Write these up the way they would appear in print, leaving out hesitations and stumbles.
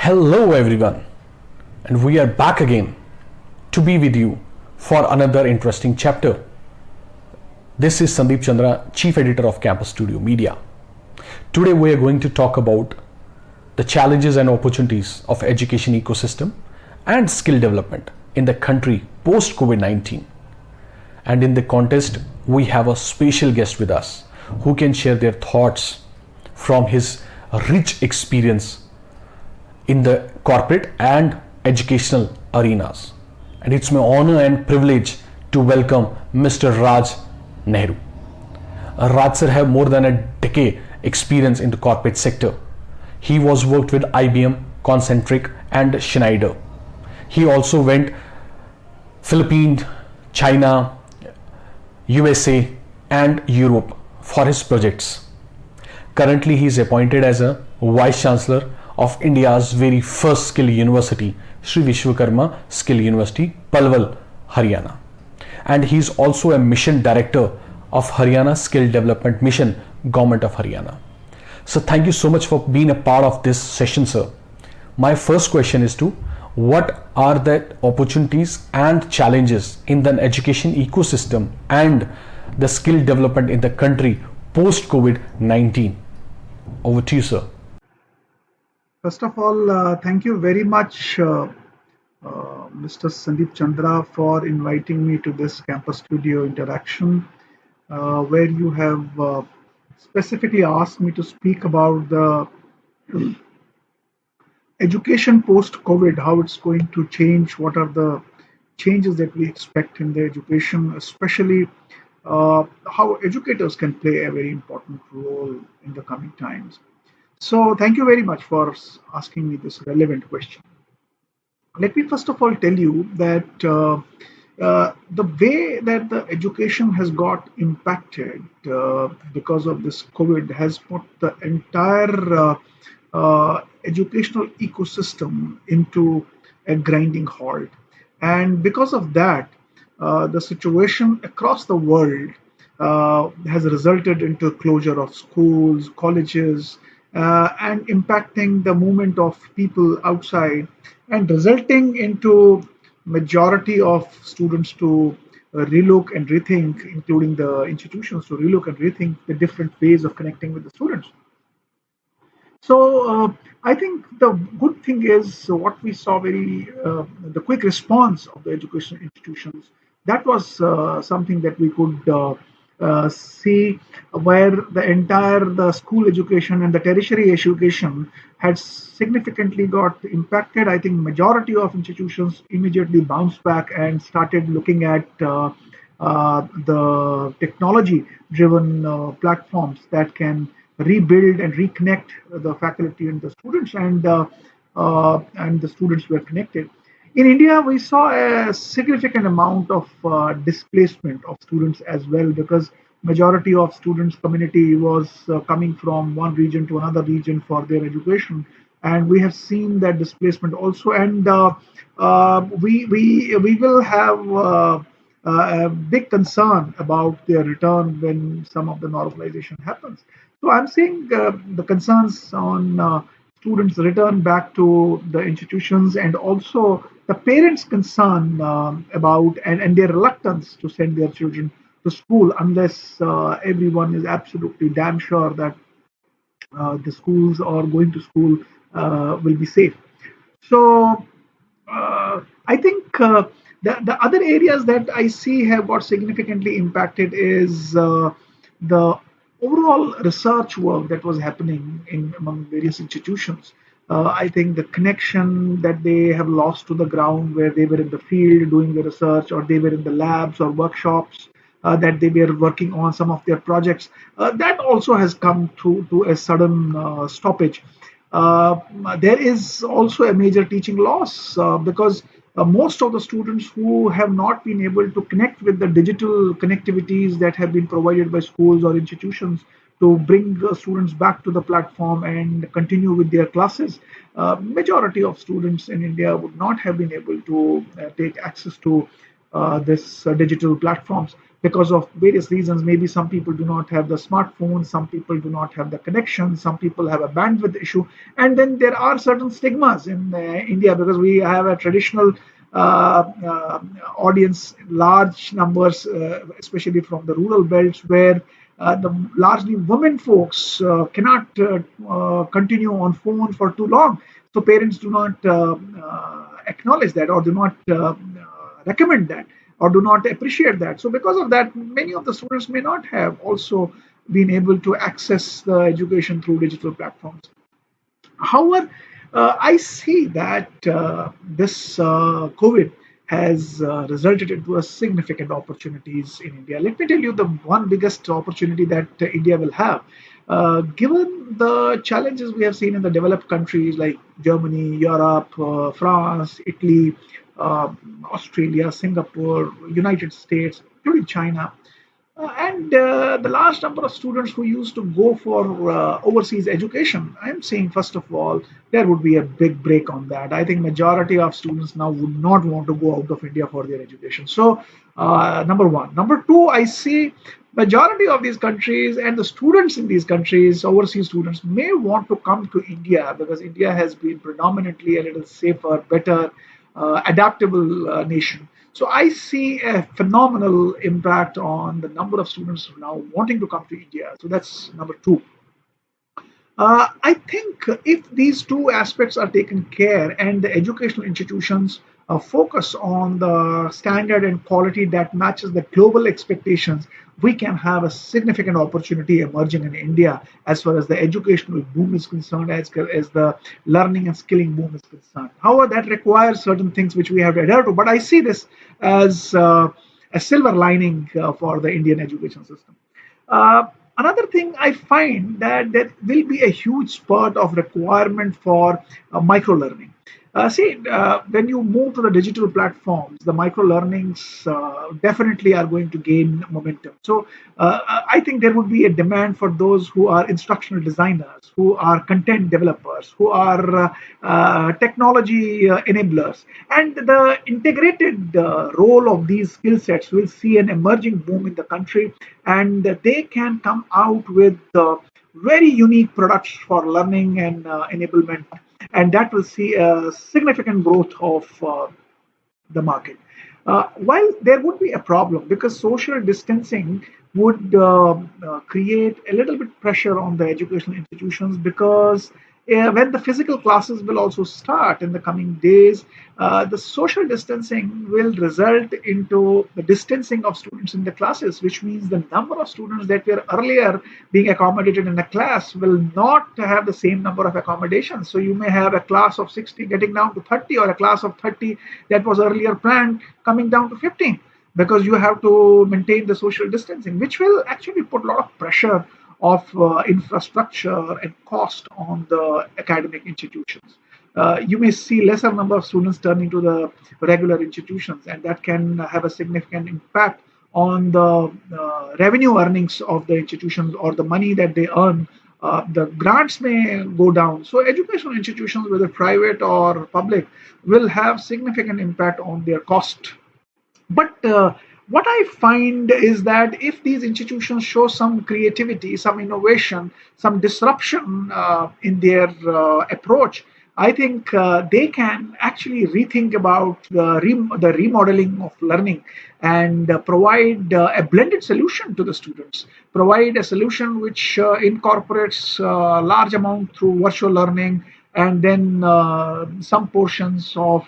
Hello everyone, and we are back again to be with you for another interesting chapter. This is Sandeep Chandra, Chief Editor of Campus Studio Media. Today we are going to talk about the challenges and opportunities of education ecosystem and skill development in the country post COVID-19. And in the contest, we have a special guest with us who can share their thoughts from his rich experience in the corporate and educational arenas. And it's my honor and privilege to welcome Mr. Raj Nehru. Raj sir have more than a decade experience in the corporate sector. He was worked with IBM, Concentric and Schneider. He also went Philippines, China, USA and Europe for his projects. Currently he is appointed as a Vice Chancellor of India's very first skill university, Shri Vishwakarma Skill University, Palwal, Haryana. And he is also a mission director of Haryana Skill Development Mission, Government of Haryana. So thank you so much for being a part of this session, sir. My first question is to what are the opportunities and challenges in the education ecosystem and the skill development in the country post COVID-19? Over to you, sir. First of all, thank you very much, Mr. Sandeep Chandra, for inviting me to this campus studio interaction, where you have specifically asked me to speak about the education post-COVID, how it's going to change, what are the changes that we expect in the education, especially how educators can play a very important role in the coming times. So thank you very much for asking me this relevant question. Let me first of all tell you that the way that the education has got impacted because of this COVID has put the entire educational ecosystem into a grinding halt. And because of that, the situation across the world has resulted into closure of schools, colleges, and impacting the movement of people outside and resulting into majority of students to relook and rethink, including the institutions to relook and rethink the different ways of connecting with the students. So I think the good thing is what we saw very the quick response of the education institutions. That was something that we could see where the entire the school education and the tertiary education had significantly got impacted. I think majority of institutions immediately bounced back and started looking at the technology-driven platforms that can rebuild and reconnect the faculty and the students, and the students were connected. In India, we saw a significant amount of displacement of students as well because majority of students community was coming from one region to another region for their education, and we have seen that displacement also. And we will have a big concern about their return when some of the normalization happens. So I'm seeing the concerns on students return back to the institutions, and also the parents' concern about and their reluctance to send their children to school unless everyone is absolutely damn sure that the schools or going to school will be safe. So I think the other areas that I see have got significantly impacted is the overall research work that was happening in among various institutions. I think the connection that they have lost to the ground where they were in the field doing the research, or they were in the labs or workshops that they were working on some of their projects, that also has come to a sudden stoppage. Uh, there is also a major teaching loss because most of the students who have not been able to connect with the digital connectivities that have been provided by schools or institutions to bring students back to the platform and continue with their classes. Majority of students in India would not have been able to take access to this digital platforms. because of various reasons. Maybe some people do not have the smartphone, some people do not have the connection, some people have a bandwidth issue, and then there are certain stigmas in India because we have a traditional audience, large numbers, especially from the rural belts, where the largely women folks cannot continue on phone for too long. So parents do not acknowledge that, or do not recommend that, or do not appreciate that. So because of that, many of the students may not have also been able to access the education through digital platforms. However, I see that this COVID has resulted into a significant opportunities in India. Let me tell you the one biggest opportunity that India will have. Given the challenges we have seen in the developed countries like Germany, Europe, France, Italy, uh, Australia, Singapore, United States, including China, and the large number of students who used to go for overseas education, I'm saying first of all, there would be a big break on that. I think majority of students now would not want to go out of India for their education. So, number one. Number two, I see majority of these countries and the students in these countries, overseas students, may want to come to India because India has been predominantly a little safer, better, adaptable nation. So I see a phenomenal impact on the number of students now wanting to come to India. So that's number two. I think if these two aspects are taken care and the educational institutions focus on the standard and quality that matches the global expectations, we can have a significant opportunity emerging in India as far as the educational boom is concerned, as the learning and skilling boom is concerned. However, that requires certain things which we have to adhere to. But I see this as a silver lining for the Indian education system. Uh, Another thing I find that there will be a huge spurt of requirement for micro learning. When you move to the digital platforms, the micro learnings definitely are going to gain momentum. So I think there would be a demand for those who are instructional designers, who are content developers, who are technology enablers, and the integrated role of these skill sets will see an emerging boom in the country, and they can come out with very unique products for learning and enablement, and that will see a significant growth of the market. While there would be a problem because social distancing would create a little bit pressure on the educational institutions because when the physical classes will also start in the coming days, the social distancing will result into the distancing of students in the classes, which means the number of students that were earlier being accommodated in a class will not have the same number of accommodations. So you may have a class of 60 getting down to 30, or a class of 30 that was earlier planned coming down to 15, because you have to maintain the social distancing, which will actually put a lot of pressure of infrastructure and cost on the academic institutions. You may see lesser number of students turning to the regular institutions, and that can have a significant impact on the revenue earnings of the institutions or the money that they earn. The grants may go down. So educational institutions, whether private or public, will have significant impact on their cost. But what I find is that if these institutions show some creativity, some innovation, some disruption in their approach, I think they can actually rethink about the remodeling of learning and provide a blended solution to the students. Provide a solution which incorporates large amount through virtual learning, and then some portions of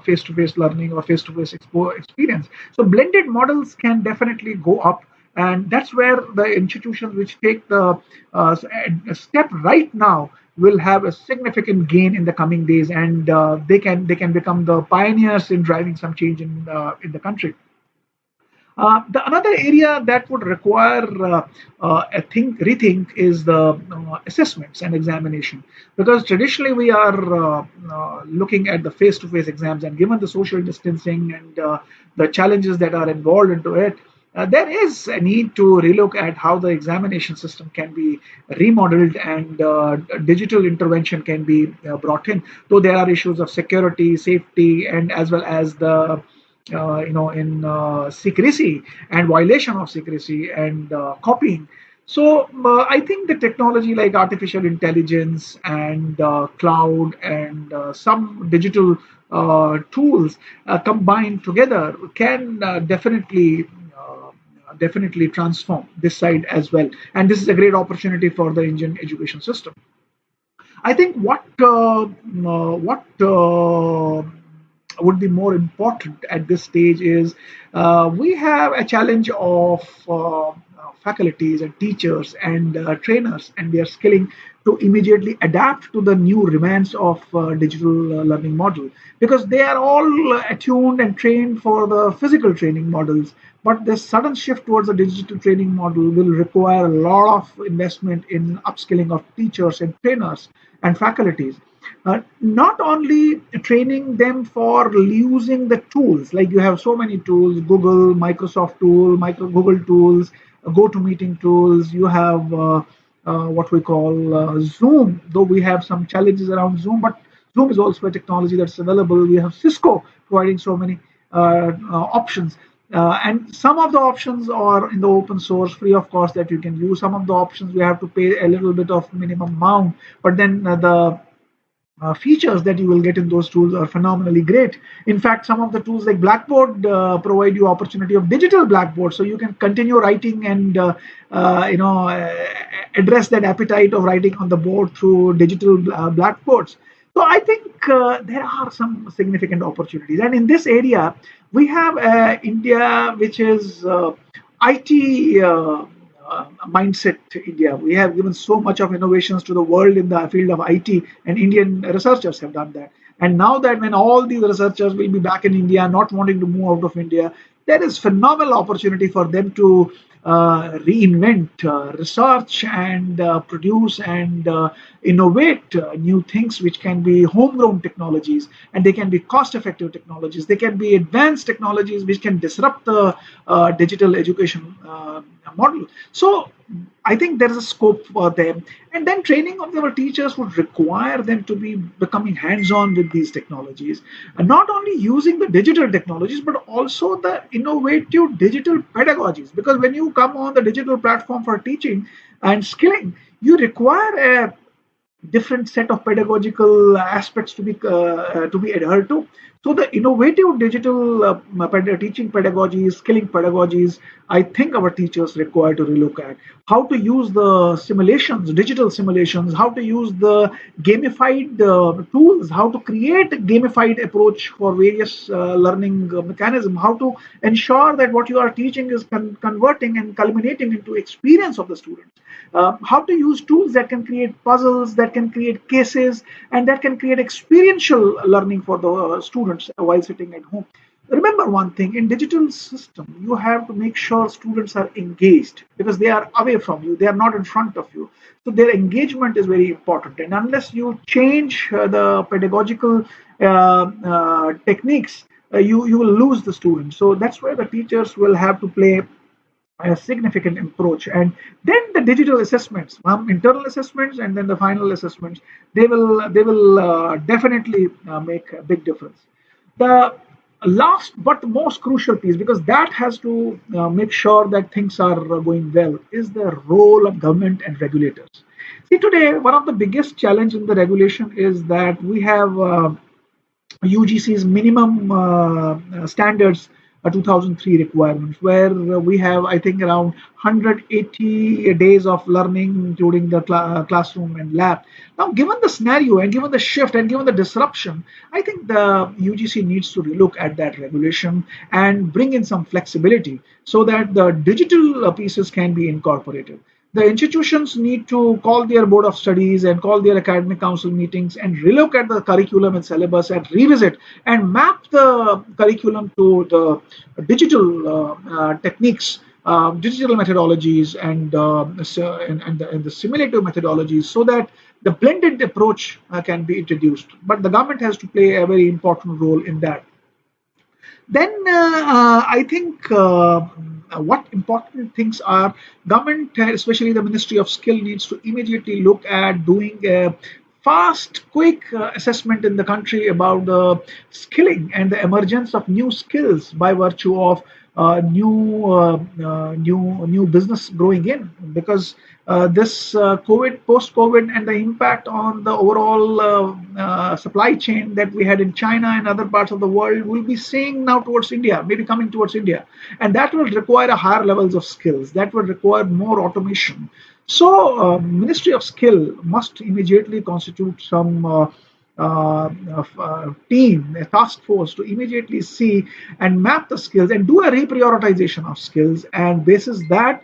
face-to-face learning or face-to-face experience. So blended models can definitely go up, and that's where the institutions which take the step right now will have a significant gain in the coming days, and they can become the pioneers in driving some change in the country. The another area that would require a rethink is the assessments and examination, because traditionally we are looking at the face-to-face exams, and given the social distancing and the challenges that are involved into it, there is a need to relook at how the examination system can be remodeled, and digital intervention can be brought in. Though there are issues of security, safety, and as well as the secrecy and violation of secrecy and copying. So I think the technology like artificial intelligence and cloud and some digital tools combined together can definitely transform this side as well. And this is a great opportunity for the Indian education system. I think what would be more important at this stage is we have a challenge of faculties and teachers and trainers and their skilling to immediately adapt to the new demands of digital learning model, because they are all attuned and trained for the physical training models, but this sudden shift towards a digital training model will require a lot of investment in upskilling of teachers and trainers and faculties. Not only training them for using the tools, like you have so many tools, Google, Microsoft tool, Google tools, GoToMeeting tools, you have what we call Zoom, though we have some challenges around Zoom, but Zoom is also a technology that's available. We have Cisco providing so many options. And some of the options are in the open source, free of cost, that you can use. Some of the options we have to pay a little bit of minimum amount, but then the features that you will get in those tools are phenomenally great. In fact, some of the tools like Blackboard provide you opportunity of digital Blackboard, so you can continue writing and address that appetite of writing on the board through digital blackboards. So I think there are some significant opportunities, and in this area, we have India, which is IT. Mindset India. We have given so much of innovations to the world in the field of IT, and Indian researchers have done that. And now that when all these researchers will be back in India, not wanting to move out of India, there is phenomenal opportunity for them to reinvent, research, and produce and innovate new things which can be homegrown technologies, and they can be cost-effective technologies. They can be advanced technologies which can disrupt the digital education model. So I think there is a scope for them, and then training of our teachers would require them to be becoming hands-on with these technologies, and not only using the digital technologies but also the innovative digital pedagogies. Because when you come on the digital platform for teaching and skilling, you require a different set of pedagogical aspects to be adhered to. So the innovative digital teaching pedagogies, skilling pedagogies, I think our teachers require to relook at how to use the simulations, digital simulations, how to use the gamified tools, how to create a gamified approach for various learning mechanism, how to ensure that what you are teaching is converting and culminating into experience of the students. How to use tools that can create puzzles, that can create cases, and that can create experiential learning for the students while sitting at home. Remember one thing, in digital system you have to make sure students are engaged, because they are away from you, they are not in front of you. So their engagement is very important, and unless you change the pedagogical techniques, you will lose the students. So that's where the teachers will have to play a significant approach. And then the digital assessments, internal assessments, and then the final assessments, they will definitely make a big difference. The last but most crucial piece, because that has to make sure that things are going well, is the role of government and regulators. See, today one of the biggest challenge in the regulation is that we have UGC's minimum standards 2003 requirements, where we have, I think, around 180 days of learning, including the classroom and lab. Now, given the scenario and given the shift and given the disruption, I think the UGC needs to relook at that regulation and bring in some flexibility so that the digital pieces can be incorporated. The institutions need to call their board of studies and call their academic council meetings and relook at the curriculum and syllabus and revisit and map the curriculum to the digital techniques, digital methodologies, and the simulative methodologies, so that the blended approach can be introduced. But the government has to play a very important role in that. Then I think what important things are, government, especially the Ministry of Skill, needs to immediately look at doing a fast, quick assessment in the country about the skilling and the emergence of new skills by virtue of new business growing in, because this post COVID, and the impact on the overall supply chain that we had in China and other parts of the world, will be seeing now towards India, maybe coming towards India, and that will require a higher levels of skills. That will require more automation. So, Ministry of Skill must immediately constitute some team, a task force to immediately see and map the skills and do a reprioritization of skills, and basis that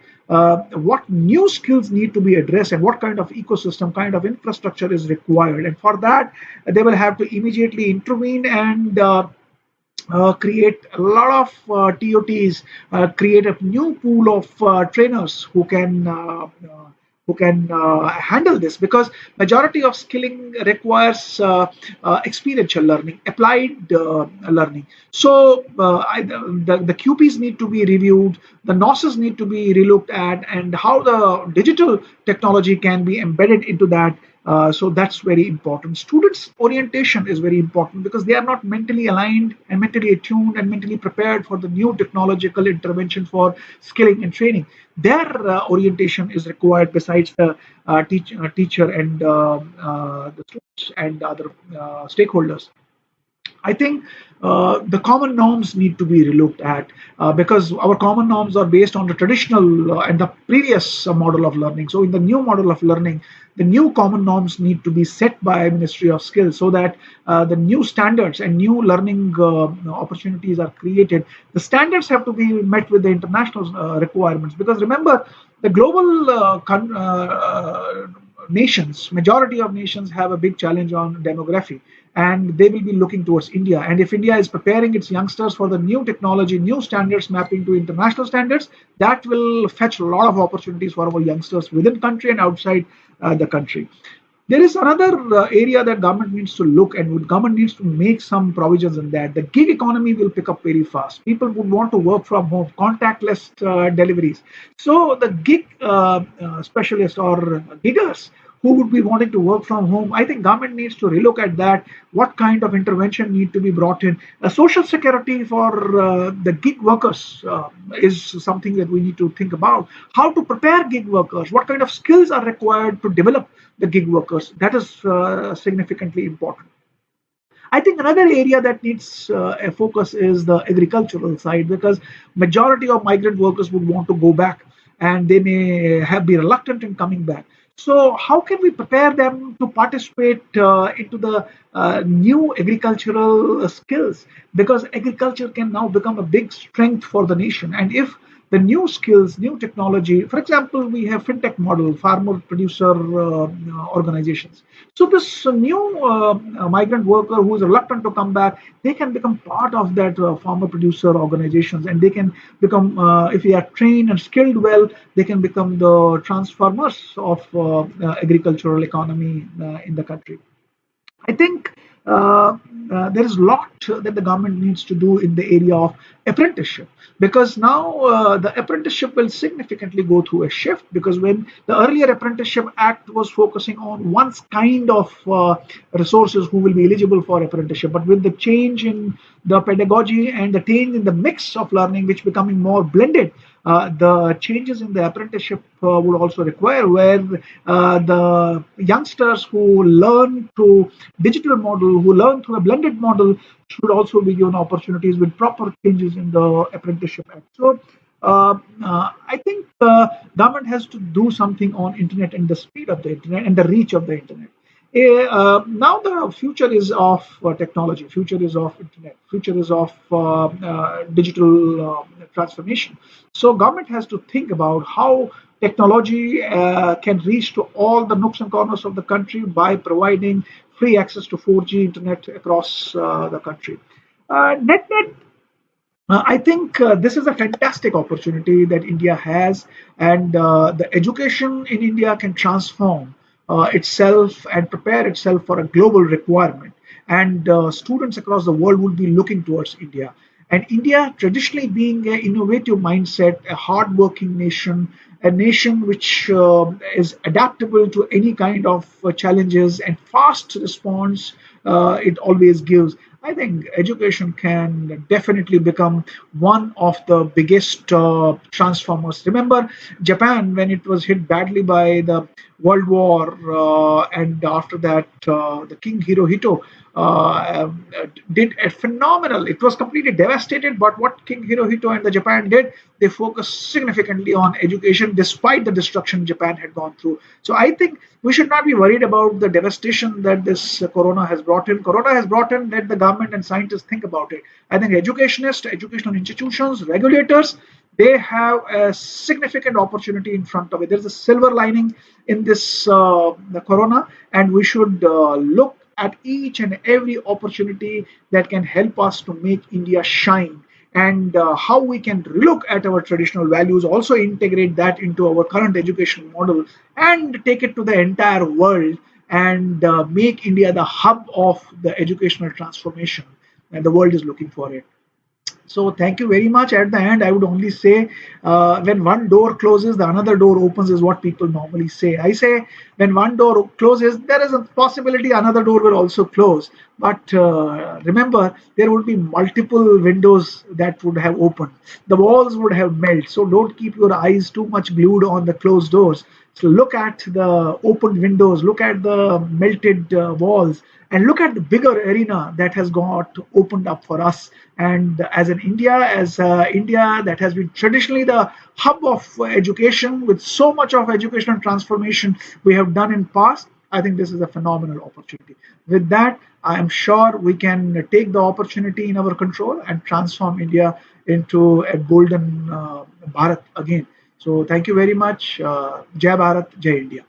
what new skills need to be addressed and what kind of ecosystem, kind of infrastructure is required. And for that, they will have to immediately intervene and create a lot of TOTs, create a new pool of trainers who can handle this, because majority of skilling requires experiential learning, applied learning. So the QPs need to be reviewed, the NOSes need to be relooked at, and how the digital technology can be embedded into that. So that's very important. Students' orientation is very important because they are not mentally aligned and mentally attuned and mentally prepared for the new technological intervention for skilling and training. Their orientation is required besides the teacher and the students and other stakeholders. I think the common norms need to be relooked at, because our common norms are based on the traditional and the previous model of learning. So, in the new model of learning, the new common norms need to be set by Ministry of Skills, so that the new standards and new learning opportunities are created. The standards have to be met with the international requirements, because remember, the global nations, majority of nations have a big challenge on demography, and they will be looking towards India. And if India is preparing its youngsters for the new technology, new standards mapping to international standards, that will fetch a lot of opportunities for our youngsters within country and outside the country. There is another area that government needs to look, and government needs to make some provisions in that. The gig economy will pick up very fast. People would want to work from home, contactless deliveries. So the gig specialists or giggers who would be wanting to work from home, I think government needs to relook at that. What kind of intervention need to be brought in? Social security for the gig workers is something that we need to think about. How to prepare gig workers? What kind of skills are required to develop the gig workers? That is significantly important. I think another area that needs a focus is the agricultural side, because majority of migrant workers would want to go back, and they may have be reluctant in coming back. So how can we prepare them to participate into the new agricultural skills? Because agriculture can now become a big strength for the nation, and if the new skills, new technology. For example, we have fintech model, farmer producer organizations. So this new migrant worker who is reluctant to come back, they can become part of that farmer producer organizations, and they can become, if they are trained and skilled well, they can become the transformers of agricultural economy in the country. I think there is a lot that the government needs to do in the area of apprenticeship, because now the apprenticeship will significantly go through a shift, because when the earlier apprenticeship act was focusing on one kind of resources who will be eligible for apprenticeship, but with the change in the pedagogy and the change in the mix of learning which becoming more blended, the changes in the apprenticeship would also require, where the youngsters who learn through digital model, who learn through a blended model, should also be given opportunities with proper changes in the apprenticeship act. So I think government has to do something on internet and the speed of the internet and the reach of the internet. Now the future is of technology, future is of internet, future is of digital transformation. So government has to think about how technology can reach to all the nooks and corners of the country by providing free access to 4G internet across the country. Net, I think this is a fantastic opportunity that India has, and the education in India can transform itself and prepare itself for a global requirement. And students across the world will be looking towards India. And India, traditionally being an innovative mindset, a hardworking nation, a nation which is adaptable to any kind of challenges and fast response it always gives. I think education can definitely become one of the biggest transformers. Remember Japan when it was hit badly by the World War, and after that, the King Hirohito did a phenomenal. It was completely devastated, but what King Hirohito and the Japan did, they focused significantly on education despite the destruction Japan had gone through. So I think we should not be worried about the devastation that this corona has brought in. Corona has brought in. Let the government and scientists think about it. I think educationists, educational institutions, regulators, they have a significant opportunity in front of it. There's a silver lining in this the corona, and we should look at each and every opportunity that can help us to make India shine, and how we can look at our traditional values, also integrate that into our current education model, and take it to the entire world, and make India the hub of the educational transformation. And the world is looking for it. So thank you very much. At the end, I would only say, when one door closes, the another door opens is what people normally say. I say when one door closes, there is a possibility another door will also close. But remember, there would be multiple windows that would have opened. The walls would have melted. So don't keep your eyes too much glued on the closed doors. So look at the open windows, look at the melted walls, and look at the bigger arena that has got opened up for us. And as India that has been traditionally the hub of education, with so much of educational transformation we have done in past, I think this is a phenomenal opportunity. With that, I am sure we can take the opportunity in our control and transform India into a golden Bharat again. So thank you very much. Jai Bharat, Jai India.